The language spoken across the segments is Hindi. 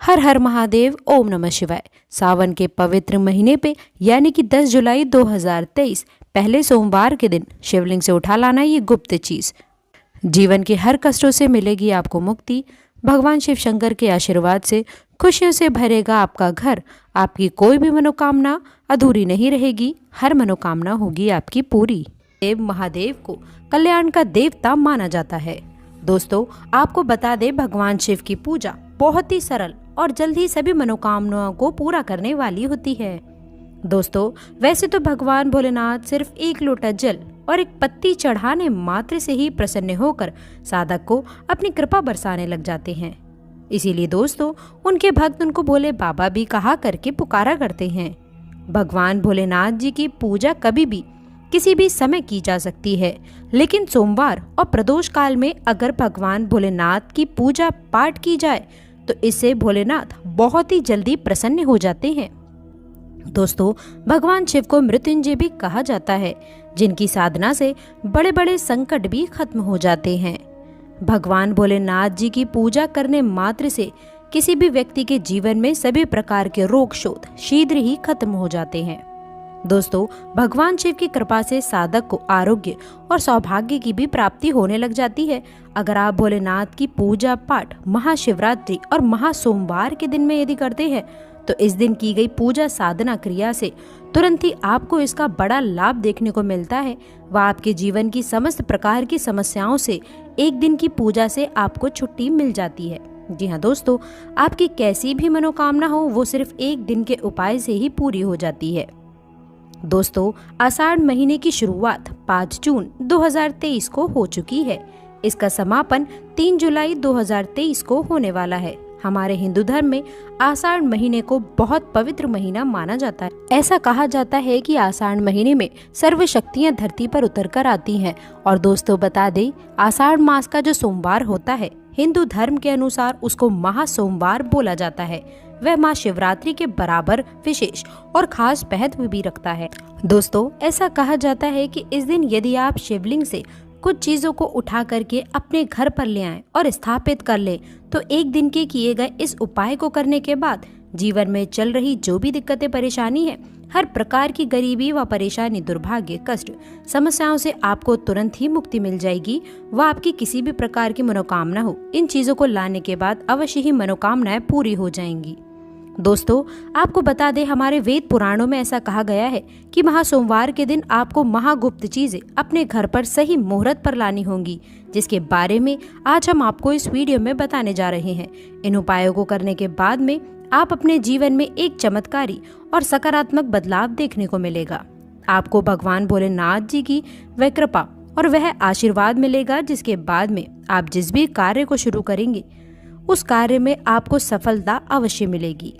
हर हर महादेव, ओम नमः शिवाय। सावन के पवित्र महीने पे यानी कि 10 जुलाई 2023 पहले सोमवार के दिन शिवलिंग से उठा लाना ये गुप्त चीज जीवन के हर कष्टों से मिलेगी आपको मुक्ति। भगवान शिव शंकर के आशीर्वाद से खुशियों से भरेगा आपका घर। आपकी कोई भी मनोकामना अधूरी नहीं रहेगी, हर मनोकामना होगी आपकी पूरी। देव महादेव को कल्याण का देवता माना जाता है। दोस्तों, आपको बता दें, भगवान शिव की पूजा बहुत ही सरल और जल्द ही सभी मनोकामनाओं को पूरा करने वाली होती है। दोस्तों, वैसे तो भगवान भोलेनाथ सिर्फ एक लोटा जल और एक पत्ती चढ़ाने मात्र से ही प्रसन्न होकर साधक को अपनी कृपा बरसाने लग जाते हैं। इसीलिए दोस्तों, उनके भक्त उनको भोले बाबा भी कहा करके पुकारा करते हैं। भगवान भोलेनाथ जी की पूजा कभी भी किसी भी समय की जा सकती है, लेकिन सोमवार और प्रदोष काल में अगर भगवान भोलेनाथ की पूजा पाठ की जाए तो इससे भोलेनाथ बहुत ही जल्दी प्रसन्न हो जाते हैं। दोस्तों, भगवान शिव को मृत्युंजय भी कहा जाता है, जिनकी साधना से बड़े बड़े संकट भी खत्म हो जाते हैं। भगवान भोलेनाथ जी की पूजा करने मात्र से किसी भी व्यक्ति के जीवन में सभी प्रकार के रोग शोध शीघ्र ही खत्म हो जाते हैं। दोस्तों, भगवान शिव की कृपा से साधक को आरोग्य और सौभाग्य की भी प्राप्ति होने लग जाती है। अगर आप भोलेनाथ की पूजा पाठ महाशिवरात्रि और महासोमवार के दिन में यदि करते हैं तो इस दिन की गई पूजा साधना क्रिया से तुरंत ही आपको इसका बड़ा लाभ देखने को मिलता है। वह आपके जीवन की समस्त प्रकार की समस्याओं से एक दिन की पूजा से आपको छुट्टी मिल जाती है। जी हाँ दोस्तों, आपकी कैसी भी मनोकामना हो वो सिर्फ एक दिन के उपाय से ही पूरी हो जाती है। दोस्तों, आषाढ़ महीने की शुरुआत 5 जून 2023 को हो चुकी है। इसका समापन 3 जुलाई 2023 को होने वाला है। हमारे हिंदू धर्म में आषाढ़ महीने को बहुत पवित्र महीना माना जाता है। ऐसा कहा जाता है कि आषाढ़ महीने में सर्व शक्तियां धरती पर उतर कर आती हैं। और दोस्तों, बता दें, आषाढ़ मास का जो सोमवार होता है, हिंदू धर्म के अनुसार उसको महासोमवार बोला जाता है। वह माँ शिवरात्रि के बराबर विशेष और खास महत्व भी रखता है। दोस्तों, ऐसा कहा जाता है कि इस दिन यदि आप शिवलिंग से कुछ चीजों को उठा करके अपने घर पर ले आएं और स्थापित कर लें तो एक दिन के किए गए इस उपाय को करने के बाद जीवन में चल रही जो भी दिक्कतें परेशानी है, हर प्रकार की गरीबी व परेशानी, दुर्भाग्य, कष्ट, समस्याओं से आपको तुरंत ही मुक्ति मिल जाएगी। वह आपकी किसी भी प्रकार की मनोकामना हो, इन चीजों को लाने के बाद अवश्य ही मनोकामनाएं पूरी हो जाएंगी। दोस्तों, आपको बता दें, हमारे वेद पुराणों में ऐसा कहा गया है कि महासोमवार के दिन आपको महागुप्त चीजें अपने घर पर सही मुहूर्त पर लानी होंगी, जिसके बारे में आज हम आपको इस वीडियो में बताने जा रहे हैं। इन उपायों को करने के बाद में आप अपने जीवन में एक चमत्कारी और सकारात्मक बदलाव देखने को मिलेगा। आपको भगवान भोलेनाथ जी की वह कृपा और वह आशीर्वाद मिलेगा, जिसके बाद में आप जिस भी कार्य को शुरू करेंगे उस कार्य में आपको सफलता अवश्य मिलेगी।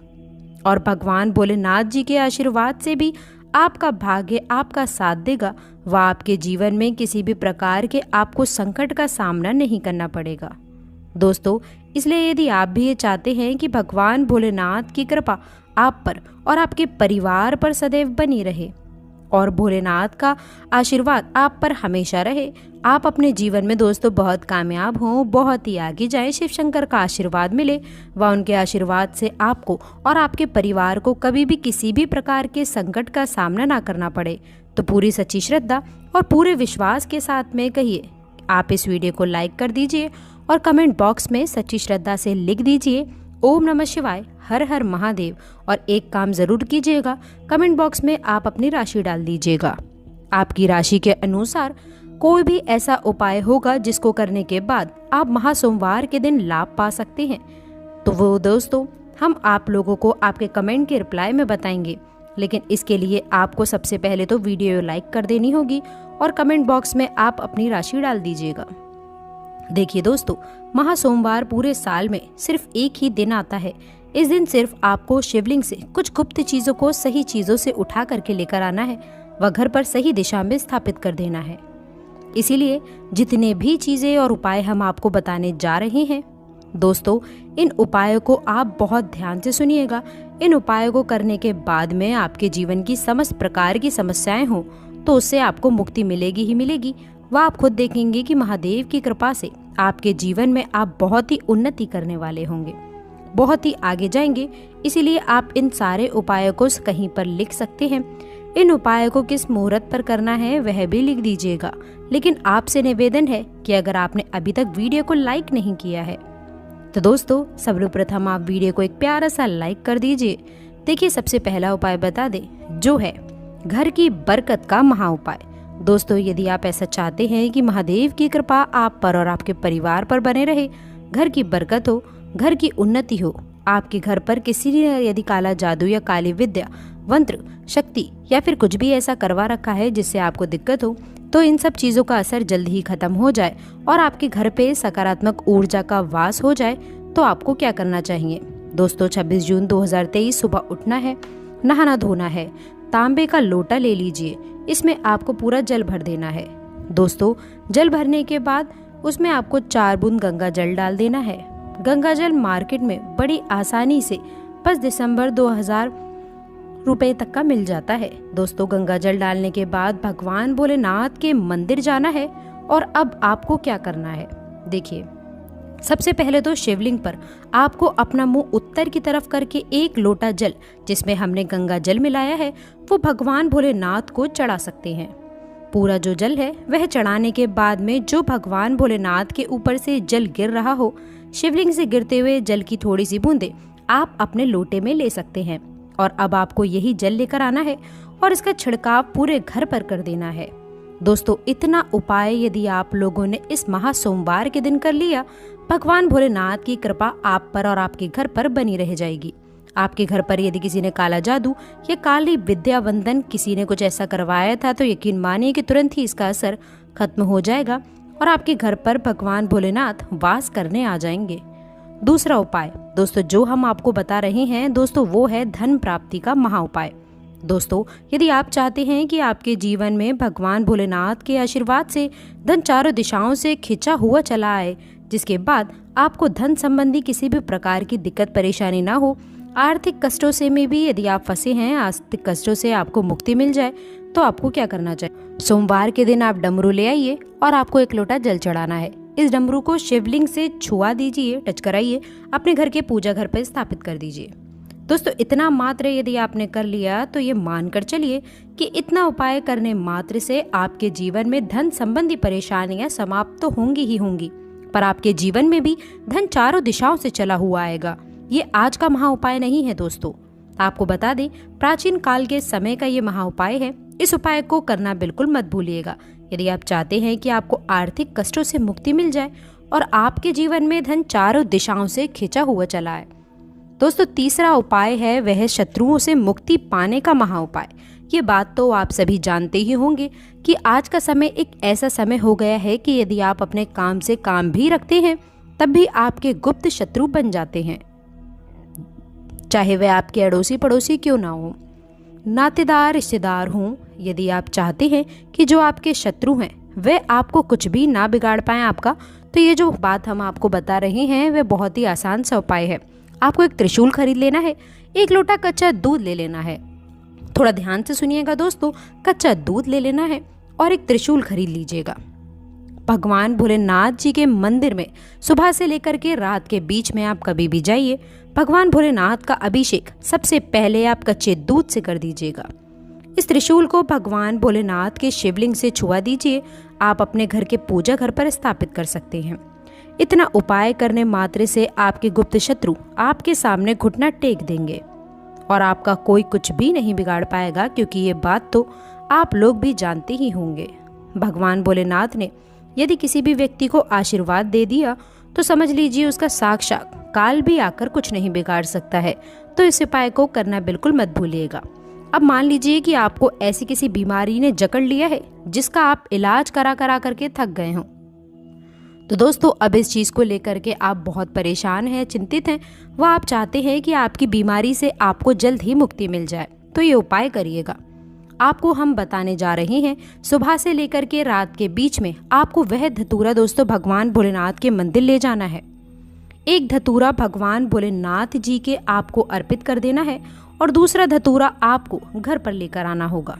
और भगवान भोलेनाथ जी के आशीर्वाद से भी आपका भाग्य आपका साथ देगा। वह आपके जीवन में किसी भी प्रकार के आपको संकट का सामना नहीं करना पड़ेगा। दोस्तों, इसलिए यदि आप भी ये चाहते हैं कि भगवान भोलेनाथ की कृपा आप पर और आपके परिवार पर सदैव बनी रहे और भोलेनाथ का आशीर्वाद आप पर हमेशा रहे, आप अपने जीवन में दोस्तों बहुत कामयाब हों, बहुत ही आगे जाएं, शिव शंकर का आशीर्वाद मिले व उनके आशीर्वाद से आपको और आपके परिवार को कभी भी किसी भी प्रकार के संकट का सामना ना करना पड़े, तो पूरी सच्ची श्रद्धा और पूरे विश्वास के साथ में कहिए, आप इस वीडियो को लाइक कर दीजिए और कमेंट बॉक्स में सच्ची श्रद्धा से लिख दीजिए ओम नमः शिवाय, हर हर महादेव। और एक काम जरूर कीजिएगा, कमेंट बॉक्स में आप अपनी राशि डाल दीजिएगा। आपकी राशि के अनुसार कोई भी ऐसा उपाय होगा जिसको करने के बाद आप महासोमवार के दिन लाभ पा सकते हैं, तो वो दोस्तों हम आप लोगों को आपके कमेंट के रिप्लाई में बताएंगे। लेकिन इसके लिए आपको सबसे पहले तो वीडियो लाइक कर देनी होगी और कमेंट बॉक्स में आप अपनी राशि डाल दीजिएगा। देखिए दोस्तों, महासोमवार पूरे साल में सिर्फ एक ही दिन आता है। इस दिन सिर्फ आपको शिवलिंग से कुछ गुप्त चीजों को सही चीजों से उठा करके लेकर आना है व घर पर सही दिशा में स्थापित कर देना है। इसीलिए जितने भी चीजें और उपाय हम आपको बताने जा रहे हैं दोस्तों, इन उपायों को आप बहुत ध्यान से सुनिएगा। इन उपायों को करने के बाद में आपके जीवन की समस्त प्रकार की समस्याएं हो तो उससे आपको मुक्ति मिलेगी ही मिलेगी। वह आप खुद देखेंगे कि महादेव की कृपा से आपके जीवन में आप बहुत ही उन्नति करने वाले होंगे। बहुत ही आगे जाएंगे, इसीलिए आप इन सारे उपायों को कहीं पर लिख सकते हैं। इन उपायों को किस मुहूर्त पर करना है वह भी लिख दीजिएगा। लेकिन आपसे निवेदन है कि अगर आपने अभी तक वीडियो को लाइक नहीं किया है तो दोस्तों सर्वप्रथम आप वीडियो को एक प्यारा सा लाइक कर दीजिए। देखिए, सबसे पहला उपाय बता दें, जो है घर की बरकत का महा उपाय। दोस्तों, यदि आप ऐसा चाहते हैं कि महादेव की कृपा आप पर और आपके परिवार पर बने रहे, घर की बरकत हो, घर की उन्नति हो, आपके घर पर किसी ने यदि काला जादू या काली विद्या, मंत्र, शक्ति या फिर कुछ भी ऐसा करवा रखा है जिससे आपको दिक्कत हो, तो इन सब चीज़ों का असर जल्द ही खत्म हो जाए और आपके घर पे सकारात्मक ऊर्जा का वास हो जाए, तो आपको क्या करना चाहिए दोस्तों? 26 जून 2023 सुबह उठना है, नहाना धोना है, तांबे का लोटा ले लीजिए, इसमें आपको पूरा जल भर देना है। दोस्तों, जल भरने के बाद उसमें आपको 4 बूंद गंगा जल डाल देना है। गंगा जल मार्केट में बड़ी आसानी से 5 दिसंबर 2000 रुपए तक का मिल जाता है। दोस्तों, गंगा जल डालने के बाद भगवान भोलेनाथ के मंदिर जाना है। और अब आपको क्या करना है, देखिए, सबसे पहले तो शिवलिंग पर आपको अपना मुंह उत्तर की तरफ करके 1 लोटा जल जिसमें हमने गंगा जल मिलाया है वो भगवान भोलेनाथ को चढ़ा सकते हैं। पूरा जो जल है वह चढ़ाने के बाद में जो भगवान भोलेनाथ के ऊपर से जल गिर रहा हो, शिवलिंग से गिरते हुए जल की थोड़ी सी बूंदें आप अपने लोटे में ले सकते हैं। और अब आपको यही जल लेकर आना है और इसका छिड़काव पूरे घर पर कर देना है। दोस्तों, इतना उपाय यदि आप लोगों ने इस महा सोमवार के दिन कर लिया, भगवान भोलेनाथ की कृपा आप पर और आपके घर पर बनी रह जाएगी। आपके घर पर यदि किसी ने काला जादू या काली विद्या वंदन किसी ने कुछ ऐसा करवाया था तो यकीन मानिए कि तुरंत ही इसका असर खत्म हो जाएगा और आपके घर पर भगवान भोलेनाथ वास करने आ जाएंगे। दूसरा उपाय दोस्तों जो हम आपको बता रहे हैं दोस्तों, वो है धन प्राप्ति का महा उपाय। दोस्तों, यदि आप चाहते हैं कि आपके जीवन में भगवान भोलेनाथ के आशीर्वाद से धन चारों दिशाओं से खिंचा हुआ चला आए, जिसके बाद आपको धन संबंधी किसी भी प्रकार की दिक्कत परेशानी ना हो, आर्थिक कष्टों से में भी यदि आप फंसे हैं, आर्थिक कष्टों से आपको मुक्ति मिल जाए, तो आपको क्या करना चाहिए? सोमवार के दिन आप डमरू ले आइए और आपको 1 लोटा जल चढ़ाना है। इस डमरू को शिवलिंग से छुआ दीजिए, टच कराइए, अपने घर के पूजा घर पर स्थापित कर दीजिए। दोस्तों, इतना मात्र यदि आपने कर लिया तो ये मानकर चलिए कि इतना उपाय करने मात्र से आपके जीवन में धन संबंधी परेशानियां समाप्त तो होंगी ही होंगी, पर आपके जीवन में भी धन चारों दिशाओं से चला हुआ आएगा। ये आज का महा उपाय नहीं है दोस्तों, आपको बता दें प्राचीन काल के समय का ये महा उपाय है। इस उपाय को करना बिल्कुल मत भूलिएगा यदि आप चाहते हैं कि आपको आर्थिक कष्टों से मुक्ति मिल जाए और आपके जीवन में धन चारों दिशाओं से खिंचा हुआ चला आए। दोस्तों, तीसरा उपाय है वह शत्रुओं से मुक्ति पाने का महा उपाय। ये बात तो आप सभी जानते ही होंगे कि आज का समय एक ऐसा समय हो गया है कि यदि आप अपने काम से काम भी रखते हैं तब भी आपके गुप्त शत्रु बन जाते हैं, चाहे वह आपके अड़ोसी पड़ोसी क्यों ना हो, नातेदार रिश्तेदार हों। यदि आप चाहते हैं कि जो आपके शत्रु हैं वे आपको कुछ भी ना बिगाड़ पाएं आपका, तो ये जो बात हम आपको बता रहे हैं वह बहुत ही आसान सा उपाय है। आपको एक त्रिशूल खरीद लेना है, 1 लोटा कच्चा दूध ले लेना है। थोड़ा ध्यान से सुनिएगा दोस्तों, कच्चा दूध ले लेना है और एक त्रिशूल खरीद लीजिएगा। भगवान भोलेनाथ जी के मंदिर में सुबह से लेकर के रात के बीच में आप कभी भी जाइए, भगवान भोलेनाथ का अभिषेक सबसे पहले आप कच्चे दूध से कर दीजिएगा। इस त्रिशूल को भगवान भोलेनाथ के शिवलिंग से छुआ दीजिए। आप अपने घर के पूजा घर पर स्थापित कर सकते हैं। इतना उपाय करने मात्र से आपके गुप्त शत्रु आपके सामने घुटना टेक देंगे और आपका कोई कुछ भी नहीं बिगाड़ पाएगा, क्योंकि ये बात तो आप लोग भी जानते ही होंगे। भगवान भोलेनाथ ने यदि किसी भी व्यक्ति को आशीर्वाद दे दिया तो समझ लीजिए उसका साक्षात काल भी आकर कुछ नहीं बिगाड़ सकता है। तो इस उपाय को करना बिल्कुल मत भूलिएगा। अब मान लीजिए कि आपको ऐसी किसी बीमारी ने जकड़ लिया है जिसका आप इलाज करा करके थक गए हों, तो दोस्तों अब इस चीज़ को लेकर के आप बहुत परेशान हैं, चिंतित हैं, वह आप चाहते हैं कि आपकी बीमारी से आपको जल्द ही मुक्ति मिल जाए, तो ये उपाय करिएगा। आपको हम बताने जा रहे हैं सुबह से लेकर के रात के बीच में आपको वह धतूरा दोस्तों भगवान भोलेनाथ के मंदिर ले जाना है। एक धतूरा भगवान भोलेनाथ जी के आपको अर्पित कर देना है और दूसरा धतूरा आपको घर पर लेकर आना होगा।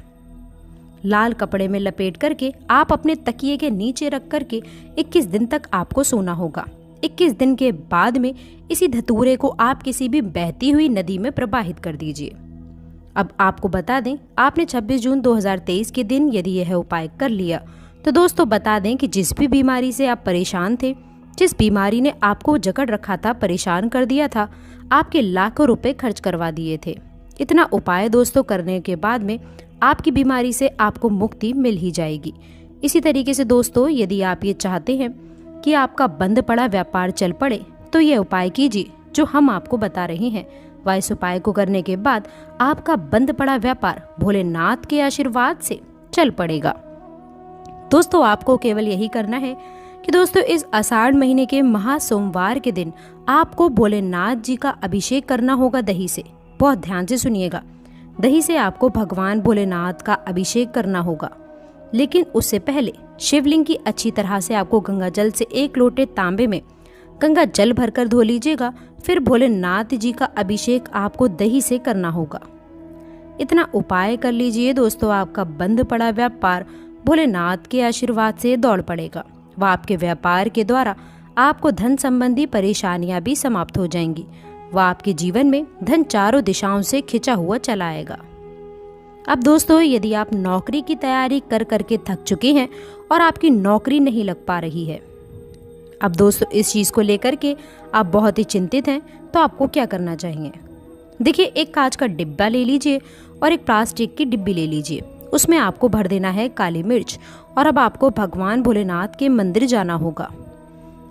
लाल कपड़े में लपेट करके आप अपने तकिए के नीचे रख करके 21 दिन तक आपको सोना होगा। 21 दिन के बाद में इसी धतूरे को आप किसी भी बहती हुई नदी में प्रवाहित कर दीजिए। अब आपको बता दें, आपने 26 जून 2023 के दिन यदि यह उपाय कर लिया तो दोस्तों बता दें कि जिस भी बीमारी से आप परेशान थे, जिस बीमारी ने आपको जकड़ रखा था, परेशान कर दिया था, आपके लाखों रुपए खर्च करवा दिए थे, इतना उपाय दोस्तों करने के बाद में आपकी बीमारी से आपको मुक्ति मिल ही जाएगी। इसी तरीके से दोस्तों यदि आप ये चाहते हैं कि आपका बंद पड़ा व्यापार चल पड़े तो ये उपाय कीजिए जो हम आपको बता रहे हैं। व इस उपाय को करने के बाद आपका बंद पड़ा व्यापार भोलेनाथ के आशीर्वाद से चल पड़ेगा। दोस्तों आपको केवल यही करना है कि दोस्तों इस आषाढ़ महीने के महा सोमवार के दिन आपको भोलेनाथ जी का अभिषेक करना होगा दही से। बहुत ध्यान से सुनिएगा, दही से आपको भगवान भोलेनाथ का अभिषेक करना होगा। लेकिन उससे पहले शिवलिंग की अच्छी तरह से आपको गंगा जल से 1 लोटे तांबे में गंगा जल भरकर धो लीजिएगा। फिर भोलेनाथ जी का अभिषेक आपको दही से करना होगा। इतना उपाय कर लीजिए दोस्तों, आपका बंद पड़ा व्यापार भोलेनाथ के आशीर्वाद से दौड़ पड़ेगा व आपके व्यापार के द्वारा आपको धन संबंधी परेशानियां भी समाप्त हो जाएंगी व आपके जीवन में धन चारों दिशाओं से खिंचा हुआ चला आएगा। अब दोस्तों यदि आप नौकरी की तैयारी कर करके थक चुके हैं और आपकी नौकरी नहीं लग पा रही है, अब दोस्तों इस चीज़ को लेकर के आप बहुत ही चिंतित हैं, तो आपको क्या करना चाहिए। देखिए, एक कांच का डिब्बा ले लीजिए और एक प्लास्टिक की डिब्बी ले लीजिए। उसमें आपको भर देना है काली मिर्च और अब आपको भगवान भोलेनाथ के मंदिर जाना होगा।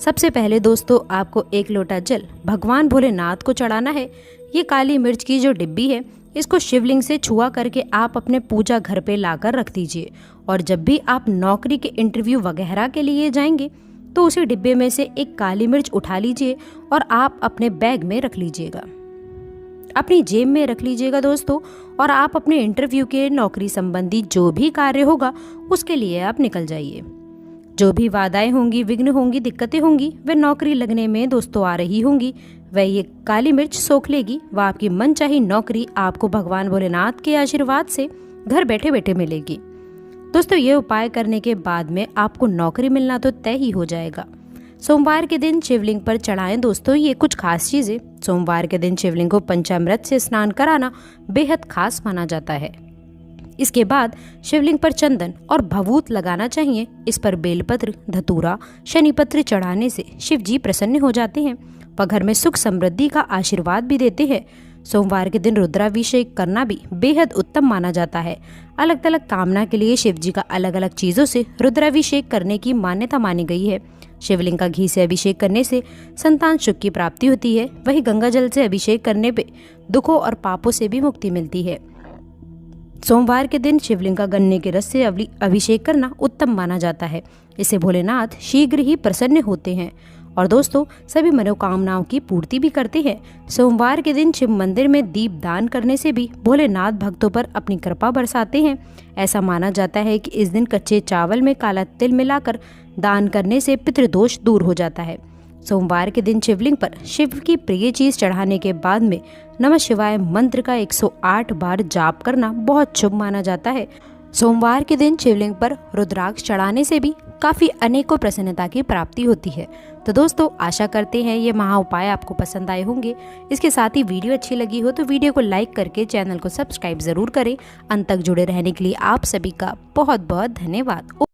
सबसे पहले दोस्तों आपको 1 लोटा जल भगवान भोलेनाथ को चढ़ाना है। ये काली मिर्च की जो डिब्बी है इसको शिवलिंग से छुआ करके आप अपने पूजा घर पे लाकर रख दीजिए और जब भी आप नौकरी के इंटरव्यू वगैरह के लिए जाएंगे तो उसी डिब्बे में से एक काली मिर्च उठा लीजिए और आप अपने बैग में रख लीजिएगा, अपनी जेब में रख लीजिएगा दोस्तों। और आप अपने इंटरव्यू के नौकरी संबंधी जो भी कार्य होगा उसके लिए आप निकल जाइए। जो भी बाधाएं होंगी, विघ्न होंगी, दिक्कतें होंगी, वे नौकरी लगने में दोस्तों आ रही होंगी, वह ये काली मिर्च सोख लेगी व आपकी मनचाही नौकरी आपको भगवान भोलेनाथ के आशीर्वाद से घर बैठे बैठे मिलेगी। दोस्तों ये उपाय करने के बाद में आपको नौकरी मिलना तो तय ही हो जाएगा। सोमवार के दिन शिवलिंग पर चढ़ाएं दोस्तों ये कुछ खास चीजें। सोमवार के दिन शिवलिंग को पंचामृत से स्नान कराना बेहद खास माना जाता है। इसके बाद शिवलिंग पर चंदन और भभूत लगाना चाहिए। इस पर बेलपत्र, धतूरा, शनिपत्र चढ़ाने से शिव जी प्रसन्न हो जाते हैं व घर में सुख समृद्धि का आशीर्वाद भी देते हैं। सोमवार के दिन रुद्राभिषेक करना भी बेहद उत्तम माना जाता है। अलग अलग कामना के लिए शिव जी का अलग अलग चीज़ों से रुद्राभिषेक करने की मान्यता मानी गई है। शिवलिंग का घी से अभिषेक करने से संतान सुख की प्राप्ति होती है। वहीं गंगा जल से अभिषेक करने पे दुखों और पापों से भी मुक्ति मिलती है। सोमवार के दिन शिवलिंग का गन्ने के रस से अभिषेक करना उत्तम माना जाता है। इससे भोलेनाथ शीघ्र ही प्रसन्न होते हैं और दोस्तों सभी मनोकामनाओं की पूर्ति भी करते हैं। सोमवार के दिन शिव मंदिर में दीप दान करने से भी भोलेनाथ भक्तों पर अपनी कृपा बरसाते हैं। ऐसा माना जाता है कि इस दिन कच्चे चावल में काला तिल मिलाकर दान करने से पितृदोष दूर हो जाता है। सोमवार के दिन शिवलिंग पर शिव की प्रिय चीज चढ़ाने के बाद में नमः शिवाय मंत्र का 108 बार जाप करना बहुत शुभ माना जाता है। सोमवार के दिन शिवलिंग पर रुद्राक्ष चढ़ाने से भी काफ़ी अनेकों प्रसन्नता की प्राप्ति होती है। तो दोस्तों आशा करते हैं ये महा उपाय आपको पसंद आए होंगे। इसके साथ ही वीडियो अच्छी लगी हो तो वीडियो को लाइक करके चैनल को सब्सक्राइब ज़रूर करें। अंत तक जुड़े रहने के लिए आप सभी का बहुत बहुत धन्यवाद।